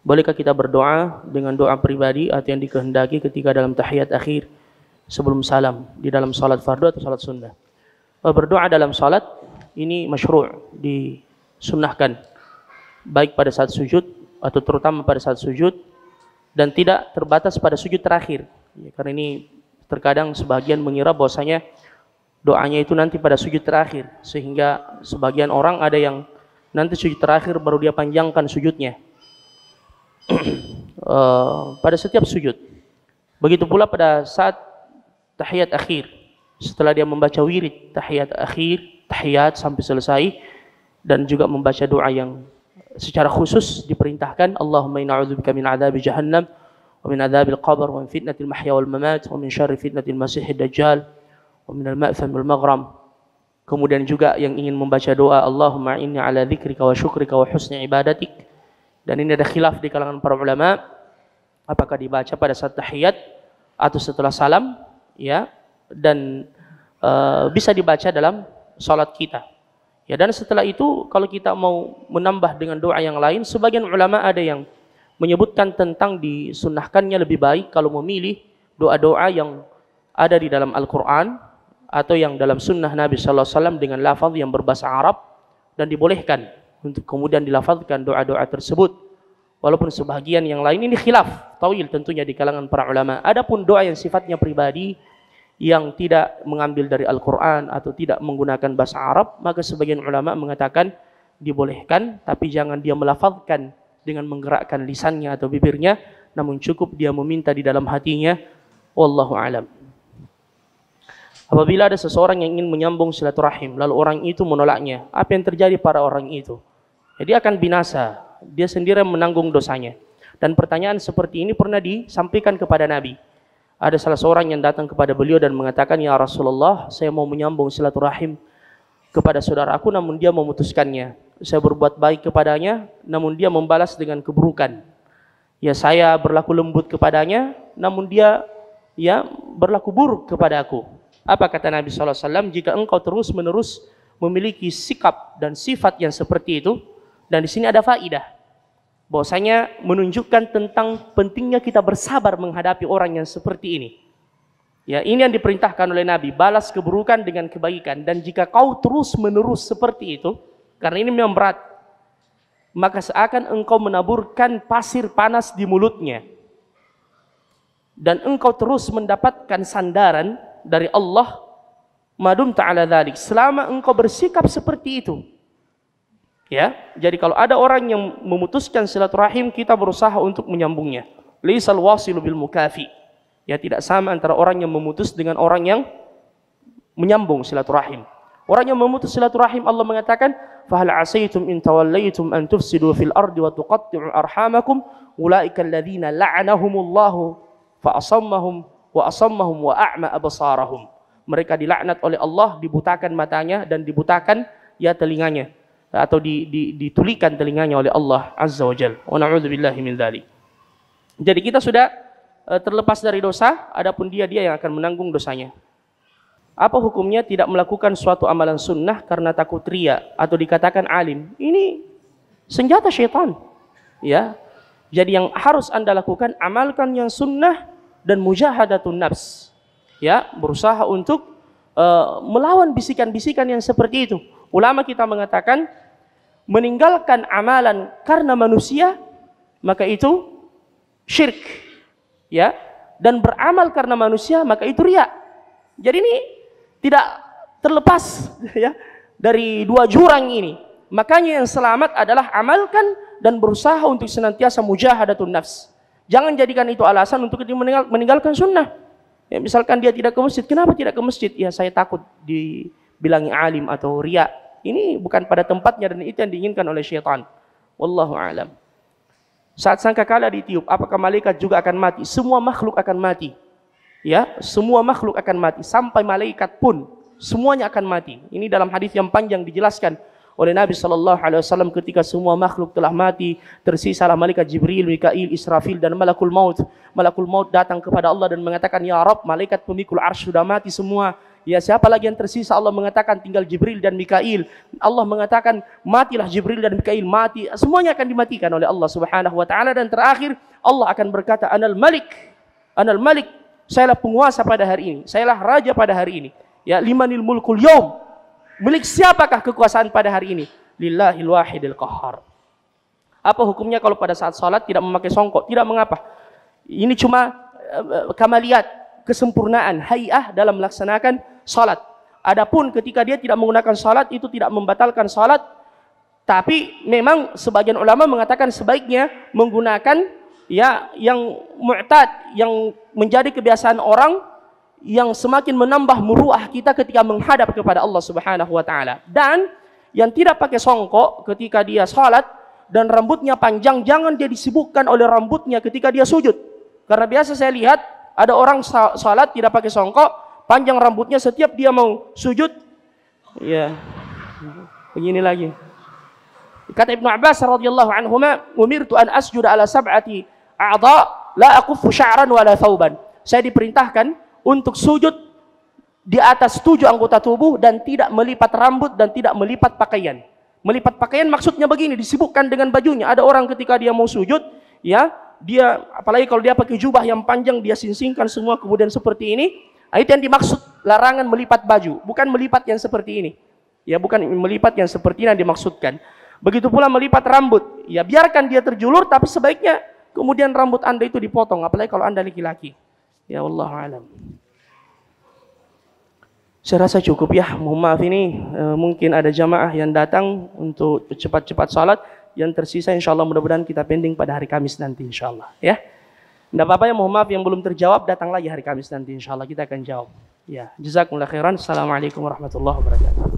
Bolehkah kita berdoa dengan doa pribadi atau yang dikehendaki ketika dalam tahiyat akhir sebelum salam di dalam salat fardu atau salat sunnah? Berdoa dalam salat ini masyru', disunnahkan baik pada saat sujud atau terutama pada saat sujud, dan tidak terbatas pada sujud terakhir. Ya, karena ini terkadang sebagian mengira bahwasanya doanya itu nanti pada sujud terakhir, sehingga sebagian orang ada yang nanti sujud terakhir baru dia panjangkan sujudnya. Pada setiap sujud. Begitu pula pada saat tahiyat akhir, setelah dia membaca wirid tahiyat akhir, tahiyat sampai selesai, dan juga membaca doa yang secara khusus diperintahkan, Allahumma inna a'udzubika min adzabi jahannam wa min adzabil qabr wa min fitnatil mahya wal mamat wa min syarri fitnatil masiihid dajjal wa min al-ma'tham wal maghram. Kemudian juga yang ingin membaca doa, Allahumma inni ala dzikrika wa syukrika wa husni ibadatik. Dan ini ada khilaf di kalangan para ulama, apakah dibaca pada saat tahiyat atau setelah salam, ya, dan bisa dibaca dalam salat kita. Ya, dan setelah itu kalau kita mau menambah dengan doa yang lain, sebagian ulama ada yang menyebutkan tentang disunnahkannya lebih baik kalau memilih doa-doa yang ada di dalam Al-Quran atau yang dalam sunnah Nabi sallallahu alaihi wasallam dengan lafaz yang berbahasa Arab, dan dibolehkan untuk kemudian dilafazkan doa-doa tersebut. Walaupun sebahagian yang lain ini khilaf tawil tentunya di kalangan para ulama. Adapun doa yang sifatnya pribadi yang tidak mengambil dari Al-Quran atau tidak menggunakan bahasa Arab, maka sebagian ulama mengatakan dibolehkan, tapi jangan dia melafazkan dengan menggerakkan lisannya atau bibirnya, namun cukup dia meminta di dalam hatinya. Wallahu a'lam. Apabila ada seseorang yang ingin menyambung silaturahim, lalu orang itu menolaknya, apa yang terjadi pada orang itu? Jadi akan binasa, dia sendiri menanggung dosanya. Dan pertanyaan seperti ini pernah disampaikan kepada Nabi. Ada salah seorang yang datang kepada beliau dan mengatakan, ya Rasulullah, saya mau menyambung silaturahim kepada saudaraku, namun dia memutuskannya. Saya berbuat baik kepadanya, namun dia membalas dengan keburukan. Ya, saya berlaku lembut kepadanya, namun dia berlaku buruk kepada aku. Apa kata Nabi SAW? Jika engkau terus-menerus memiliki sikap dan sifat yang seperti itu, dan di sini ada faidah, bahwasanya menunjukkan tentang pentingnya kita bersabar menghadapi orang yang seperti ini. Ya, ini yang diperintahkan oleh Nabi, balas keburukan dengan kebaikan. Dan jika kau terus-menerus seperti itu, karena ini memang berat, maka seakan engkau menaburkan pasir panas di mulutnya, dan engkau terus mendapatkan sandaran dari Allah, madum ta'ala dzalik, selama engkau bersikap seperti itu. Ya, jadi kalau ada orang yang memutuskan silaturahim, kita berusaha untuk menyambungnya. Laisal wasilu bil mukafi. Ya, tidak sama antara orang yang memutus dengan orang yang menyambung silaturahim. Orang yang memutus silaturahim, Allah mengatakan, "Fahal asaitum in tawallaitum an tufsidu fil ardi wa tuqatti'u arhamakum ulaika alladziina la'anahumullahu fa asammahum wa asammahum wa a'ma absarahum." Mereka dilaknat oleh Allah, dibutakan matanya dan dibutakan telinganya, atau ditulikan telinganya oleh Allah Azza wa Jalla. Wa na'udzubillahi min dzalik. Jadi kita sudah terlepas dari dosa, adapun dia yang akan menanggung dosanya. Apa hukumnya tidak melakukan suatu amalan sunnah karena takut riya atau dikatakan alim? Ini senjata syaitan. Ya. Jadi yang harus Anda lakukan, amalkan yang sunnah dan mujahadatun nafs. Ya, berusaha untuk melawan bisikan-bisikan yang seperti itu. Ulama kita mengatakan, meninggalkan amalan karena manusia, maka itu syirik. Ya, dan beramal karena manusia, maka itu riya. Jadi ini tidak terlepas ya dari dua jurang ini. Makanya yang selamat adalah amalkan dan berusaha untuk senantiasa mujahadatun nafs. Jangan jadikan itu alasan untuk meninggalkan sunnah. Ya, misalkan dia tidak ke masjid, kenapa tidak ke masjid? Ya, saya takut dibilangi alim atau riya. Ini bukan pada tempatnya dan itu yang diinginkan oleh syaitan. Wallahu a'lam. Saat sangkakala ditiup, apakah malaikat juga akan mati? Semua makhluk akan mati. Ya, semua makhluk akan mati, sampai malaikat pun semuanya akan mati. Ini dalam hadis yang panjang dijelaskan oleh Nabi sallallahu alaihi wasallam, ketika semua makhluk telah mati, tersisalah malaikat Jibril, Mikail, Israfil dan Malakul Maut. Malakul Maut datang kepada Allah dan mengatakan, "Ya Rabb, malaikat pemikul arsy sudah mati semua. Ya, siapa lagi yang tersisa? Allah mengatakan tinggal Jibril dan Mikail. Allah mengatakan matilah Jibril dan Mikail, mati. Semuanya akan dimatikan oleh Allah Subhanahu wa taala, dan terakhir Allah akan berkata, Anal Malik. Anal Malik, sayalah penguasa pada hari ini. Sayalah raja pada hari ini. Ya, limanil mulkul yaum. Milik siapakah kekuasaan pada hari ini? Lillahil wahidil qahhar. Apa hukumnya kalau pada saat salat tidak memakai songkok? Tidak mengapa. Ini cuma kamaliat, kesempurnaan, hay'ah dalam melaksanakan salat. Adapun ketika dia tidak menggunakan salat, itu tidak membatalkan salat. Tapi memang sebagian ulama mengatakan sebaiknya menggunakan ya yang mu'tad, yang menjadi kebiasaan orang, yang semakin menambah muruah kita ketika menghadap kepada Allah Subhanahu wa taala. Dan yang tidak pakai songkok ketika dia salat dan rambutnya panjang, jangan dia disibukkan oleh rambutnya ketika dia sujud. Karena biasa saya lihat ada orang salat tidak pakai songkok, panjang rambutnya, setiap dia mau sujud, ya begini lagi. Kata Ibnu Abbas radhiyallahu anhuma, "Umirtu an asjuda ala sab'ati a'dha la aquffu sya'ran wala thawban." Saya diperintahkan untuk sujud di atas 7 anggota tubuh dan tidak melipat rambut dan tidak melipat pakaian. Melipat pakaian maksudnya begini, disibukkan dengan bajunya. Ada orang ketika dia mau sujud, ya, dia apalagi kalau dia pakai jubah yang panjang, dia singsingkan semua kemudian seperti ini. Itu yang dimaksud larangan melipat baju, bukan melipat yang seperti ini. Ya, bukan melipat yang seperti ini yang dimaksudkan. Begitu pula melipat rambut. Ya, biarkan dia terjulur, tapi sebaiknya kemudian rambut Anda itu dipotong, apalagi kalau Anda laki-laki. Ya, wallahu alam. Saya rasa cukup ya. Mohon maaf ini mungkin ada jamaah yang datang untuk cepat-cepat salat. Yang tersisa insya Allah mudah-mudahan kita pending pada hari Kamis nanti insya Allah. Ya, tidak apa-apa ya, mohon maaf yang belum terjawab, datang lagi hari Kamis nanti insya Allah kita akan jawab. Ya, jazakumullah khairan. Assalamualaikum warahmatullahi wabarakatuh.